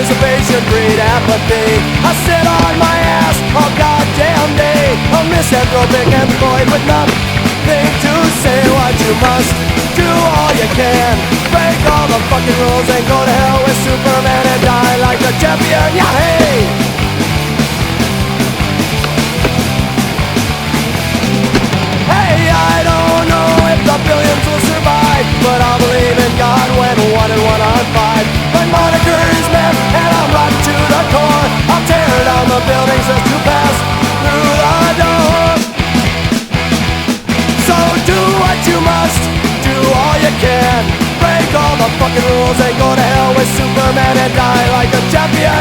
Anticipation breed apathy. I sit on my ass all goddamn day, a misanthropic employed with nothing to say. What you must do all you can, break all the fucking rules and go to hell with Superman and die like a champion. Yeah, hey! Hey, I don't know if the billions will survive, but I'll believe in God when 1 and 1 are 5. My moniker is meth and I'm rotten to the core. I'll tear down the buildings just to pass through the door. So do what you must, do all you can, break all the fucking rules and go to hell with Superman and die like a champion.